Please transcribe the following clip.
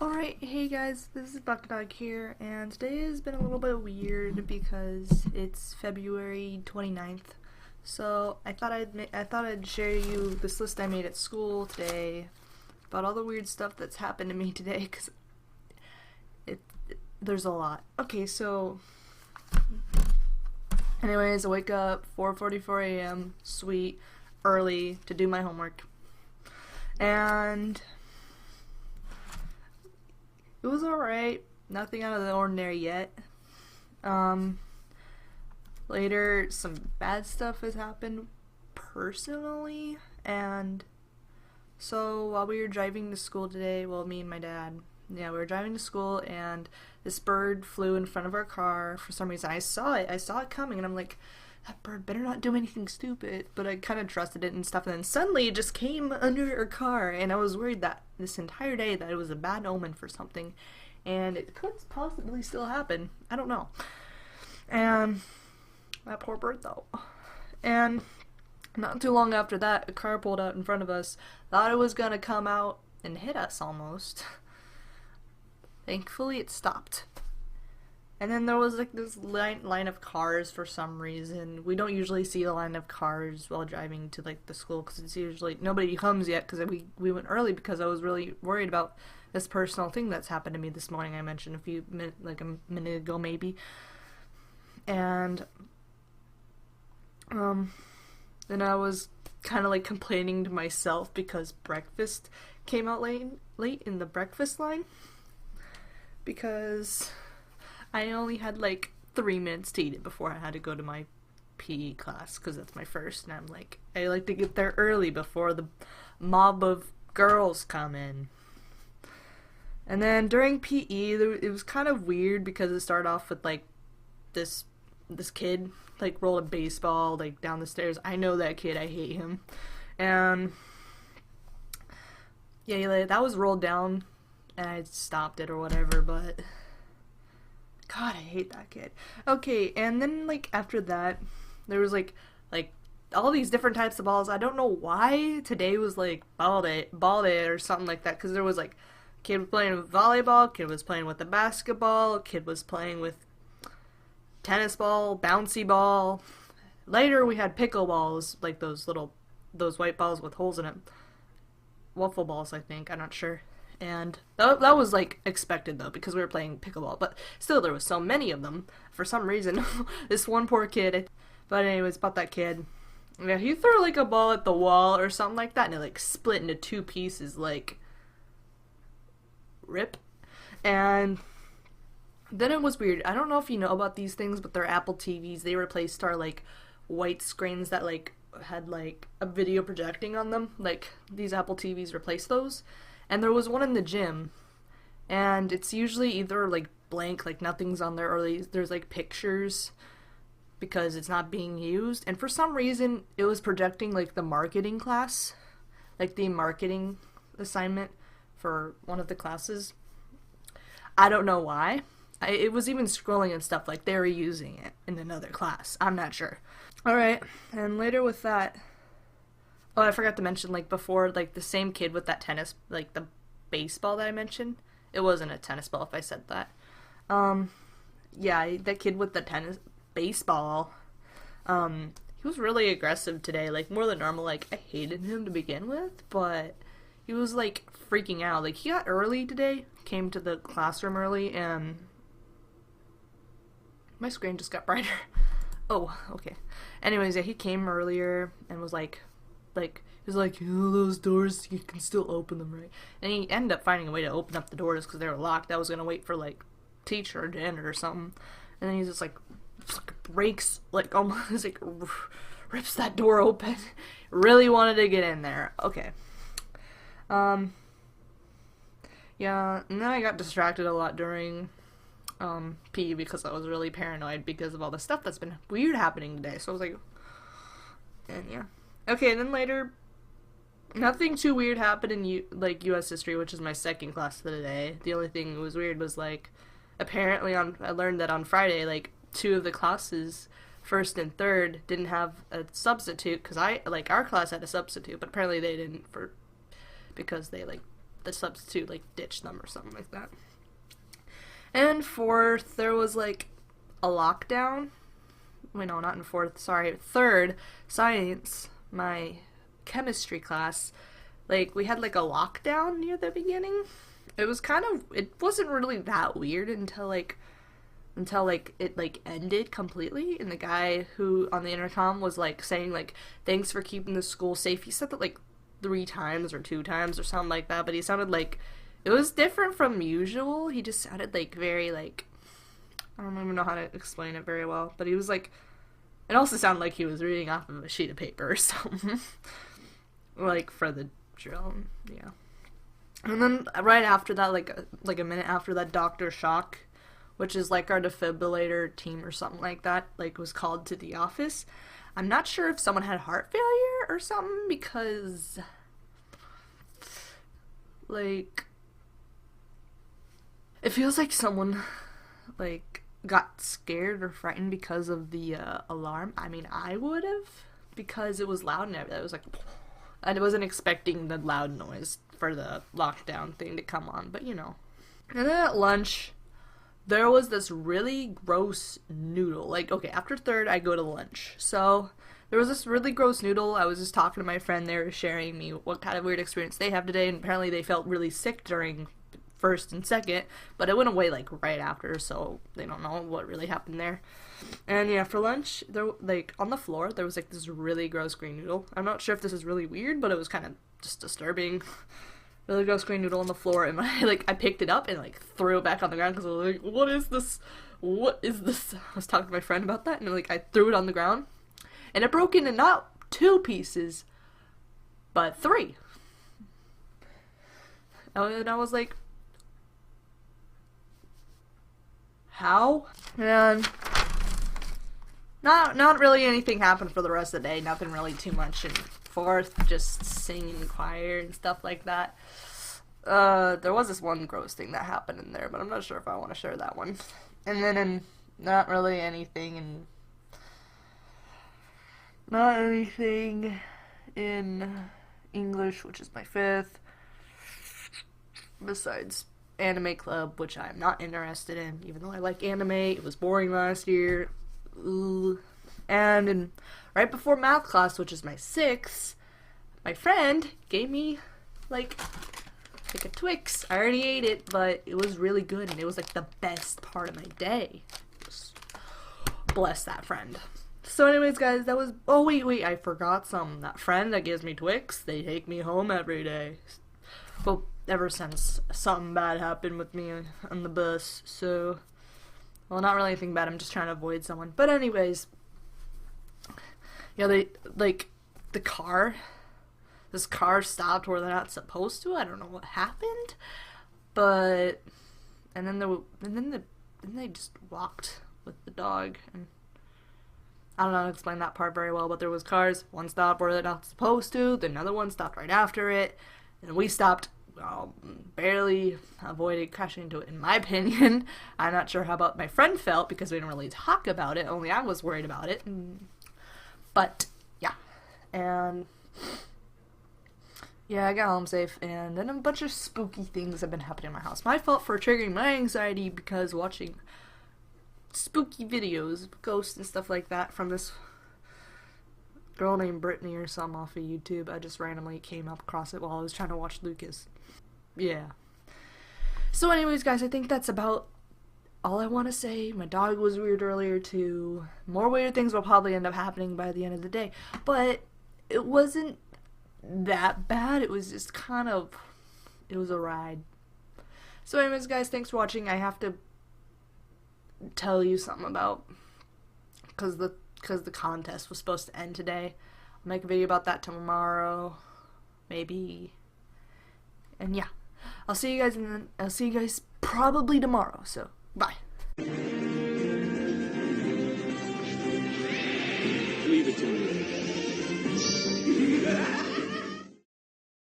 Alright, hey guys, this is Buckdog here, and today has been a little bit weird because it's February 29th. So I thought I'd share you this list I made at school today about all the weird stuff that's happened to me today, because there's a lot. Okay, so anyways, I wake up 4:44 a.m. sweet, early to do my homework. And it was alright. Nothing out of the ordinary yet. Later, some bad stuff has happened personally, and so while we were driving to school today, well, me and my dad, we were driving to school, and this bird flew in front of our car for some reason. I saw it coming, and I'm like, that bird better not do anything stupid, but I kind of trusted it and stuff, and then suddenly it just came under our car, and I was worried that this entire day that it was a bad omen for something, and it could possibly still happen. I don't know. And that poor bird, though. And not too long after that, a car pulled out in front of us, thought it was gonna come out and hit us almost. Thankfully, it stopped. And then there was like this line of cars for some reason. We don't usually see a line of cars while driving to like the school because it's usually nobody comes yet because we went early because I was really worried about this personal thing that's happened to me this morning. I mentioned a minute ago maybe. And then I was kind of like complaining to myself because breakfast came out late in the breakfast line because I only had like 3 minutes to eat it before I had to go to my PE class because that's my first, and I'm like, I like to get there early before the mob of girls come in. And then during PE, it was kind of weird because it started off with like this kid like rolled a baseball like down the stairs. I know that kid, I hate him. And yeah, that was rolled down and I stopped it or whatever, but God, I hate that kid. Okay, and then like after that, there was like all these different types of balls. I don't know why today was like ball day or something like that, because there was like a kid was playing with volleyball, kid was playing with the basketball, kid was playing with tennis ball, bouncy ball. Later we had pickleballs, like those white balls with holes in it. Waffle balls, I think. I'm not sure. And that was like expected though because we were playing pickleball, but still there was so many of them for some reason. This one poor kid. But anyways, about that kid. Yeah, he threw like a ball at the wall or something like that, and it like split into 2 pieces, like rip. And then it was weird. I don't know if you know about these things, but they're Apple TVs. They replaced our like white screens that like had like a video projecting on them. Like these Apple TVs replaced those. And there was one in the gym, and it's usually either like blank, like nothing's on there, or there's like pictures because it's not being used. And for some reason, it was projecting like the marketing class, like the marketing assignment for one of the classes. I don't know why. It was even scrolling and stuff like they were using it in another class. I'm not sure. Alright, and later with that, oh, I forgot to mention, like, before, like, the same kid with that tennis, like, the baseball that I mentioned. It wasn't a tennis ball if I said that. Yeah, that kid with the baseball, he was really aggressive today, like, more than normal. Like, I hated him to begin with, but he was, like, freaking out. Like, he got early today, came to the classroom early, and my screen just got brighter. Oh, okay. Anyways, yeah, he came earlier and was like, he was like, those doors, you can still open them, right? And he ended up finding a way to open up the doors because they were locked. I was going to wait for, like, teacher to enter or something. And then he just, like breaks, like, almost, like, rips that door open. Really wanted to get in there. Okay. Yeah, and then I got distracted a lot during PE because I was really paranoid because of all the stuff that's been weird happening today. So I was like, and yeah. Okay, and then later, nothing too weird happened in U.S. history, which is my second class of the day. The only thing that was weird was like, apparently I learned that on Friday, like 2 of the classes, first and third, didn't have a substitute because our class had a substitute, but apparently they didn't because they like the substitute like ditched them or something like that. And fourth, there was like a lockdown. Wait, no, not in fourth, sorry. Third, science, my chemistry class, like, we had like a lockdown near the beginning. It was kind of, it wasn't really that weird until it like ended completely, and the guy who on the intercom was like saying like, thanks for keeping the school safe. He said that like 3 times or 2 times or something like that, but he sounded like, it was different from usual. He just sounded like very like, I don't even know how to explain it very well, but he was like, it also sounded like he was reading off of a sheet of paper or something. Like, for the drill, yeah. And then, right after that, like a minute after that, Dr. Shock, which is like our defibrillator team or something like that, like, was called to the office. I'm not sure if someone had heart failure or something, because, like, it feels like someone, like, got scared or frightened because of the alarm. I mean, I would have, because it was loud and everything. It was like, I wasn't expecting the loud noise for the lockdown thing to come on, but you know. And then at lunch, there was this really gross noodle. Like, okay, after third, I go to lunch. So, there was this really gross noodle. I was just talking to my friend. They were sharing me what kind of weird experience they have today, and apparently they felt really sick during first and second, but it went away like right after, so they don't know what really happened there. And yeah, for lunch, there, like, on the floor, there was like this really gross green noodle. I'm not sure if this is really weird, but it was kind of just disturbing. Really gross green noodle on the floor, and I picked it up and like threw it back on the ground because I was like, what is this? What is this? I was talking to my friend about that, and like, I threw it on the ground, and it broke into not 2 pieces, but 3. And I was like, how? And not really anything happened for the rest of the day. Nothing really too much. And fourth, just singing choir and stuff like that. There was this one gross thing that happened in there, but I'm not sure if I want to share that one. And then not anything in English, which is my 5th. Besides anime club, which I'm not interested in, even though I like anime. It was boring last year. Ooh. And right before math class, which is my 6th, my friend gave me like a Twix. I already ate it, but it was really good, and it was like the best part of my day. Just bless that friend. So anyways, guys, that was, oh wait, I forgot something. That friend that gives me Twix, they take me home every day. Well, ever since something bad happened with me on the bus, so, well, not really anything bad, I'm just trying to avoid someone. But anyways, yeah, this car stopped where they're not supposed to. I don't know what happened, but, and then they just walked with the dog, and I don't know how to explain that part very well, but there was cars, one stopped where they're not supposed to, then another one stopped right after it, and we stopped, barely avoided crashing into it, in my opinion. I'm not sure how about my friend felt, because we didn't really talk about it, only I was worried about it, but, yeah, and, yeah, I got home safe, and then a bunch of spooky things have been happening in my house. My fault for triggering my anxiety, because watching spooky videos of ghosts and stuff like that from this girl named Brittany or something off of YouTube. I just randomly came up across it while I was trying to watch Lucas. Yeah. So anyways, guys, I think that's about all I want to say. My dog was weird earlier too. More weird things will probably end up happening by the end of the day. But it wasn't that bad. It was just kind of, it was a ride. So anyways, guys, thanks for watching. I have to tell you something about, because the contest was supposed to end today. I'll make a video about that tomorrow, maybe. And yeah, I'll see you guys probably tomorrow. So bye. Leave it to me.